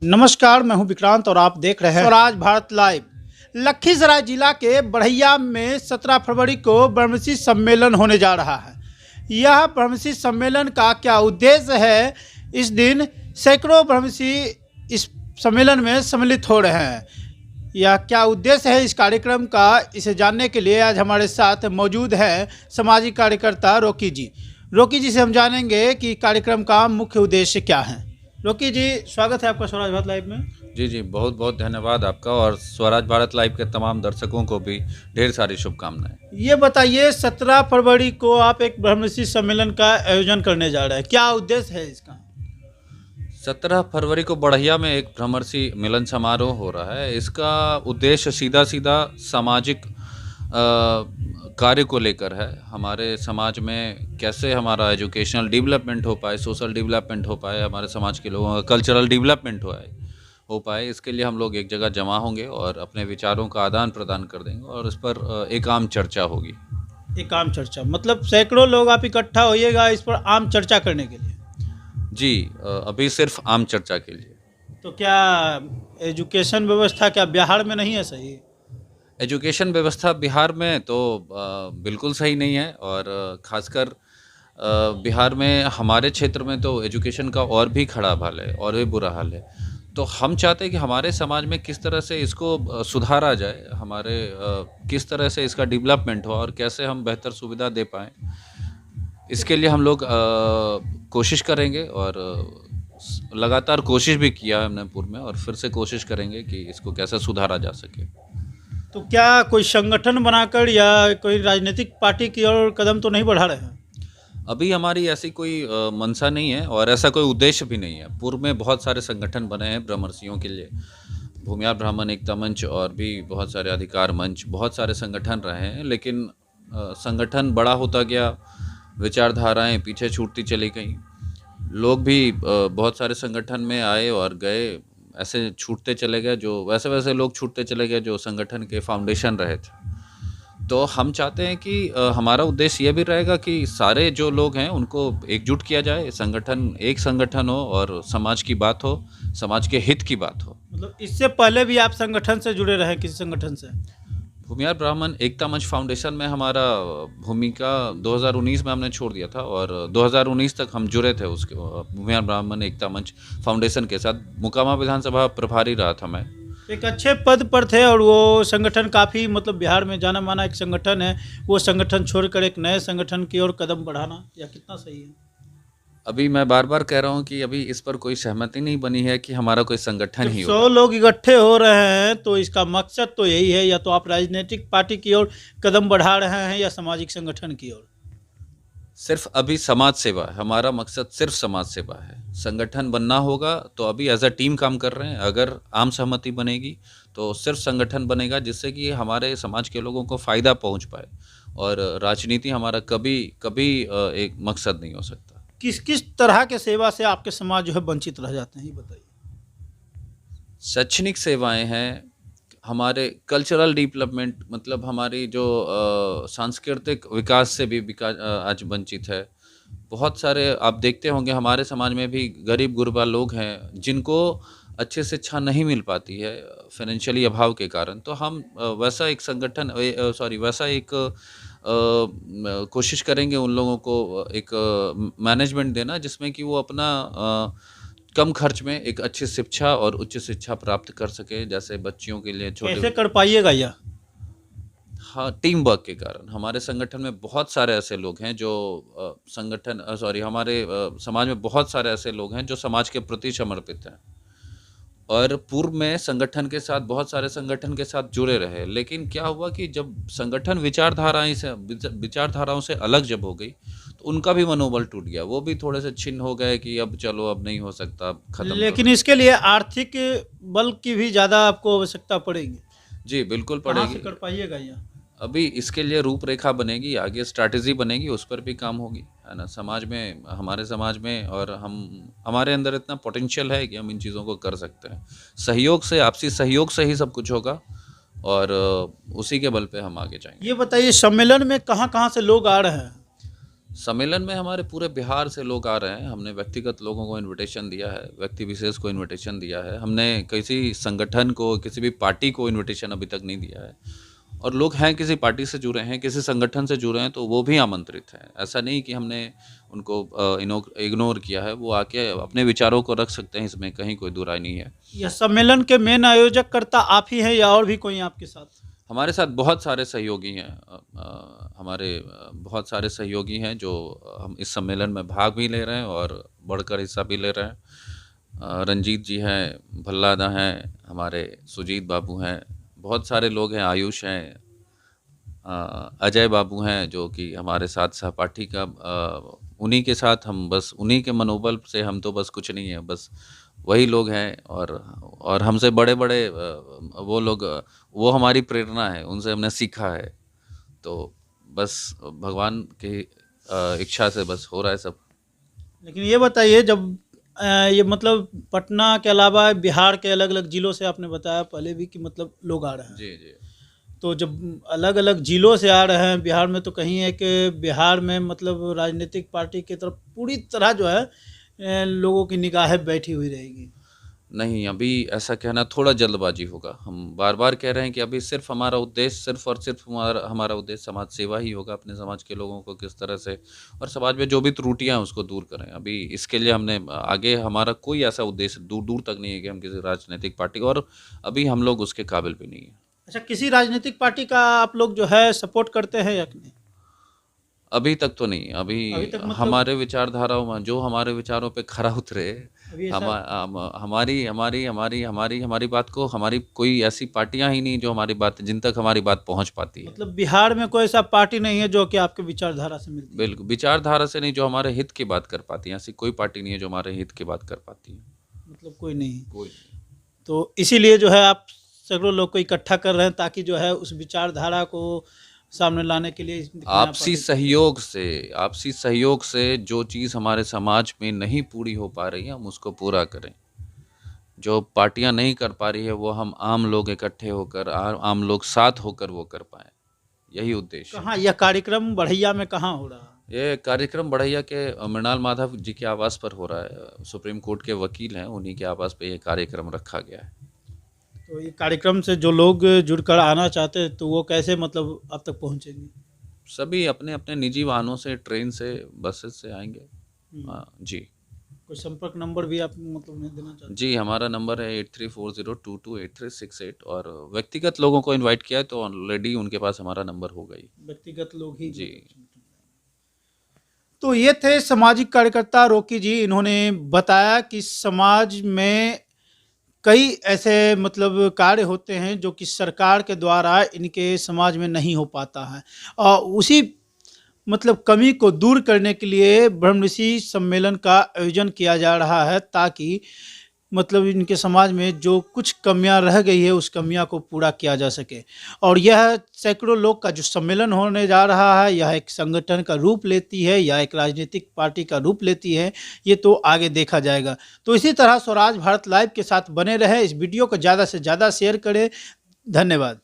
नमस्कार, मैं हूं विक्रांत और आप देख रहे हैं स्वराज भारत लाइव। लखीसराय जिला के बढ़ैया में 17 फरवरी को ब्रह्मश्री सम्मेलन होने जा रहा है। यह ब्रह्मश्री सम्मेलन का क्या उद्देश्य है? इस दिन सैकड़ों ब्रह्मश्री इस सम्मेलन में सम्मिलित हो रहे हैं। यह क्या उद्देश्य है इस कार्यक्रम का, इसे जानने के लिए आज हमारे साथ मौजूद है सामाजिक कार्यकर्ता रोकी जी। रोकी जी से हम जानेंगे कि कार्यक्रम का मुख्य उद्देश्य क्या है। रोकी जी, स्वागत है आपका स्वराज भारत लाइव में। जी, बहुत बहुत धन्यवाद आपका और स्वराज भारत लाइव के तमाम दर्शकों को भी ढेर सारी शुभकामनाएं। ये बताइए, 17 फरवरी को आप एक ब्रह्मश्री सम्मेलन का आयोजन करने जा रहे हैं, क्या उद्देश्य है इसका? 17 फरवरी को बढ़ैया में एक ब्रह्मश्री मिलन समारोह हो रहा है। इसका उद्देश्य सीधा सीधा सामाजिक कार्य को लेकर है। हमारे समाज में कैसे हमारा एजुकेशनल डेवलपमेंट हो पाए, सोशल डेवलपमेंट हो पाए, हमारे समाज के लोगों का कल्चरल डेवलपमेंट हो पाए, इसके लिए हम लोग एक जगह जमा होंगे और अपने विचारों का आदान प्रदान कर देंगे और इस पर एक आम चर्चा होगी। एक आम चर्चा मतलब सैकड़ों लोग आप इकट्ठा होइएगा इस पर आम चर्चा करने के लिए? जी, अभी सिर्फ आम चर्चा के लिए। तो क्या एजुकेशन व्यवस्था क्या बिहार में नहीं है सही? एजुकेशन व्यवस्था बिहार में तो बिल्कुल सही नहीं है और ख़ासकर बिहार में हमारे क्षेत्र में तो एजुकेशन का और भी खराब हाल है और भी बुरा हाल है। तो हम चाहते हैं कि हमारे समाज में किस तरह से इसको सुधारा जाए, हमारे किस तरह से इसका डेवलपमेंट हो और कैसे हम बेहतर सुविधा दे पाएँ। इसके लिए हम लोग कोशिश करेंगे और लगातार कोशिश भी किया है हमने पूर्व में और फिर से कोशिश करेंगे कि इसको कैसे सुधारा जा सके। तो क्या कोई संगठन बनाकर या कोई राजनीतिक पार्टी की ओर कदम तो नहीं बढ़ा रहे हैं? अभी हमारी ऐसी कोई मंशा नहीं है और ऐसा कोई उद्देश्य भी नहीं है। पूर्व में बहुत सारे संगठन बने हैं ब्रह्मर्षियों के लिए, भूमिहार ब्राह्मण एकता मंच और भी बहुत सारे अधिकार मंच, बहुत सारे संगठन रहे हैं, लेकिन संगठन बड़ा होता गया, विचारधाराएं पीछे छूटती चली गई। लोग भी बहुत सारे संगठन में आए और गए, ऐसे छूटते चले गए, जो वैसे लोग छूटते चले गए जो संगठन के फाउंडेशन रहे थे। तो हम चाहते हैं कि हमारा उद्देश्य ये भी रहेगा कि सारे जो लोग हैं उनको एकजुट किया जाए, एक संगठन हो और समाज की बात हो, समाज के हित की बात हो। मतलब इससे पहले भी आप संगठन से जुड़े रहे, किसी संगठन से? भूमिहार ब्राह्मण एकता मंच फाउंडेशन में हमारा भूमिका 2019 में हमने छोड़ दिया था और 2019 तक हम जुड़े थे उसके भूमिहार ब्राह्मण एकता मंच फाउंडेशन के साथ। मुकामा विधानसभा प्रभारी रहा था मैं। एक अच्छे पद पर थे और वो संगठन काफ़ी मतलब बिहार में जाना माना एक संगठन है, वो संगठन छोड़कर एक नए संगठन की ओर कदम बढ़ाना या कितना सही है? अभी मैं बार बार कह रहा हूँ कि अभी इस पर कोई सहमति नहीं बनी है कि हमारा कोई संगठन ही हो। 100 लोग इकट्ठे हो रहे हैं तो इसका मकसद तो यही है, या तो आप राजनीतिक पार्टी की ओर कदम बढ़ा रहे हैं या सामाजिक संगठन की ओर? सिर्फ अभी समाज सेवा है, हमारा मकसद सिर्फ समाज सेवा है। संगठन बनना होगा तो अभी एज अ टीम काम कर रहे हैं। अगर आम सहमति बनेगी तो सिर्फ संगठन बनेगा जिससे कि हमारे समाज के लोगों को फ़ायदा पहुंच पाए और राजनीति हमारा कभी कभी एक मकसद नहीं हो सकता। किस किस तरह के सेवा से आपके समाज जो है वंचित रह जाते हैं, ये बताइए। शैक्षणिक सेवाएं हैं, हमारे कल्चरल डेवलपमेंट मतलब हमारी जो सांस्कृतिक विकास से भी आज वंचित है। बहुत सारे आप देखते होंगे हमारे समाज में भी गरीब गुरबा लोग हैं जिनको अच्छे से शिक्षा नहीं मिल पाती है फाइनेंशियली अभाव के कारण। तो हम वैसा एक संगठन वैसा एक कोशिश करेंगे उन लोगों को एक मैनेजमेंट देना जिसमें कि वो अपना कम खर्च में एक अच्छी शिक्षा और उच्च शिक्षा प्राप्त कर सके। जैसे बच्चियों के लिए कैसे कर पाइएगा यह? हाँ, टीम वर्क के कारण हमारे संगठन में बहुत सारे ऐसे लोग हैं जो हमारे समाज में बहुत सारे ऐसे लोग हैं जो समाज के प्रति समर्पित हैं और पूर्व में संगठन के साथ बहुत सारे संगठन के साथ जुड़े रहे। लेकिन क्या हुआ कि जब संगठन विचारधाराओं से अलग जब हो गई तो उनका भी मनोबल टूट गया, वो भी थोड़े से छिन्न हो गए कि अब चलो अब नहीं हो सकता, खत्म। लेकिन इसके लिए आर्थिक बल की भी ज़्यादा आपको आवश्यकता पड़ेगी। जी बिल्कुल कहाँ पड़ेगी। से कर पाइएगा यह? अभी इसके लिए रूपरेखा बनेगी, आगे स्ट्रैटेजी बनेगी, उस पर भी काम होगी, है ना। समाज में, हमारे समाज में और हमारे अंदर इतना पोटेंशियल है कि हम इन चीज़ों को कर सकते हैं। सहयोग से, आपसी सहयोग से ही सब कुछ होगा और उसी के बल पे हम आगे जाएंगे। ये बताइए, सम्मेलन में कहाँ कहाँ से लोग आ रहे हैं? सम्मेलन में हमारे पूरे बिहार से लोग आ रहे हैं। हमने व्यक्तिगत लोगों को इनविटेशन दिया है, व्यक्ति विशेष को इनविटेशन दिया है। हमने किसी संगठन को, किसी भी पार्टी को इनविटेशन अभी तक नहीं दिया है। और लोग हैं किसी पार्टी से जुड़े हैं, किसी संगठन से जुड़े हैं, तो वो भी आमंत्रित हैं। ऐसा नहीं कि हमने उनको इग्नोर किया है। वो आके अपने विचारों को रख सकते हैं, इसमें कहीं कोई दो राय नहीं है। यह सम्मेलन के मेन आयोजक कर्ता आप ही हैं या और भी कोई आपके साथ? हमारे साथ बहुत सारे सहयोगी हैं। हमारे बहुत सारे सहयोगी हैं जो हम इस सम्मेलन में भाग भी ले रहे हैं और बढ़कर हिस्सा भी ले रहे हैं। रंजीत जी हैं, भल्लादा हैं, हमारे सुजीत बाबू हैं, बहुत सारे लोग हैं, आयुष हैं, अजय बाबू हैं जो कि हमारे साथ सहपाठी का उन्हीं के साथ हम बस उन्हीं के मनोबल से हम तो बस कुछ नहीं है, बस वही लोग हैं। और हमसे बड़े बड़े वो लोग, वो हमारी प्रेरणा है, उनसे हमने सीखा है। तो बस भगवान की इच्छा से बस हो रहा है सब। लेकिन ये बताइए, जब ये मतलब पटना के अलावा बिहार के अलग अलग ज़िलों से आपने बताया पहले भी कि मतलब लोग आ रहे हैं, जी जी। तो जब अलग अलग ज़िलों से आ रहे हैं बिहार में, तो कहीं है कि बिहार में मतलब राजनीतिक पार्टी की तरफ पूरी तरह जो है लोगों की निगाहें बैठी हुई रहेगी? नहीं, अभी ऐसा कहना थोड़ा जल्दबाजी होगा। हम बार बार कह रहे हैं कि अभी सिर्फ हमारा उद्देश्य, सिर्फ और सिर्फ हमारा उद्देश्य समाज सेवा ही होगा। अपने समाज के लोगों को किस तरह से और समाज में जो भी त्रुटियां हैं उसको दूर करें। अभी इसके लिए हमने आगे हमारा कोई ऐसा उद्देश्य दूर दूर तक नहीं है कि हम किसी राजनीतिक पार्टी, और अभी हम लोग उसके काबिल भी नहीं है। अच्छा, किसी राजनीतिक पार्टी का आप लोग जो है सपोर्ट करते हैं या नहीं? अभी तक तो नहीं। अभी अभी तक मतलब हमारे विचारधाराओं में जो हमारे विचारों पे खरा उतरे, अभी हम ऐसा हमारी हमारी हमारी हमारी हमारी बात को, हमारी कोई ऐसी पार्टियां ही नहीं जो हमारी बात, जिन तक हमारी बात पहुंच पाती है। मतलब बिहार में कोई ऐसा पार्टी नहीं है जो कि आपके विचारधारा से मिलती है? बिल्कुल, विचारधारा से नहीं, जो हमारे हित की बात कर पाती है। ऐसी कोई पार्टी नहीं है जो हमारे हित की बात कर पाती है। मतलब कोई नहीं। कोई तो इसीलिए जो है आप सैकड़ों लोग को इकट्ठा कर रहे हैं ताकि जो है उस विचारधारा को सामने लाने के लिए आपसी सहयोग से जो चीज़ हमारे समाज में नहीं पूरी हो पा रही है, हम उसको पूरा करें। जो पार्टियां नहीं कर पा रही है, वो हम आम लोग इकट्ठे होकर, आम लोग साथ होकर वो कर पाएं। यही उद्देश्य है। कहाँ यह कार्यक्रम बढ़ैया में कहाँ हो रहा है? ये कार्यक्रम बढ़ैया के मृणाल माधव जी के आवास पर हो रहा है। सुप्रीम कोर्ट के वकील हैं, उन्हीं के आवास पे ये कार्यक्रम रखा गया है। तो ये कार्यक्रम से जो लोग जुड़कर आना चाहते हैं तो वो कैसे मतलब अब तक पहुँचेंगे? सभी अपने अपने निजी वाहनों से, ट्रेन से, बसेस से आएंगे। जी। कोई संपर्क नंबर भी आप मतलब नहीं देना चाहते? जी, हमारा नंबर है 8340228368। और व्यक्तिगत लोगों को इनवाइट किया है तो ऑलरेडी उनके पास हमारा नंबर होगा ही। व्यक्तिगत लोग ही? जी। तो ये थे सामाजिक कार्यकर्ता रॉकी जी। इन्होंने बताया कि समाज में कई ऐसे मतलब कार्य होते हैं जो कि सरकार के द्वारा इनके समाज में नहीं हो पाता है, और उसी मतलब कमी को दूर करने के लिए ब्रह्मऋषि सम्मेलन का आयोजन किया जा रहा है, ताकि मतलब इनके समाज में जो कुछ कमियां रह गई है उस कमियां को पूरा किया जा सके। और यह सैकड़ों लोग का जो सम्मेलन होने जा रहा है, यह एक संगठन का रूप लेती है या एक राजनीतिक पार्टी का रूप लेती है, ये तो आगे देखा जाएगा। तो इसी तरह स्वराज भारत लाइव के साथ बने रहे। इस वीडियो को ज़्यादा से ज़्यादा शेयर करें। धन्यवाद।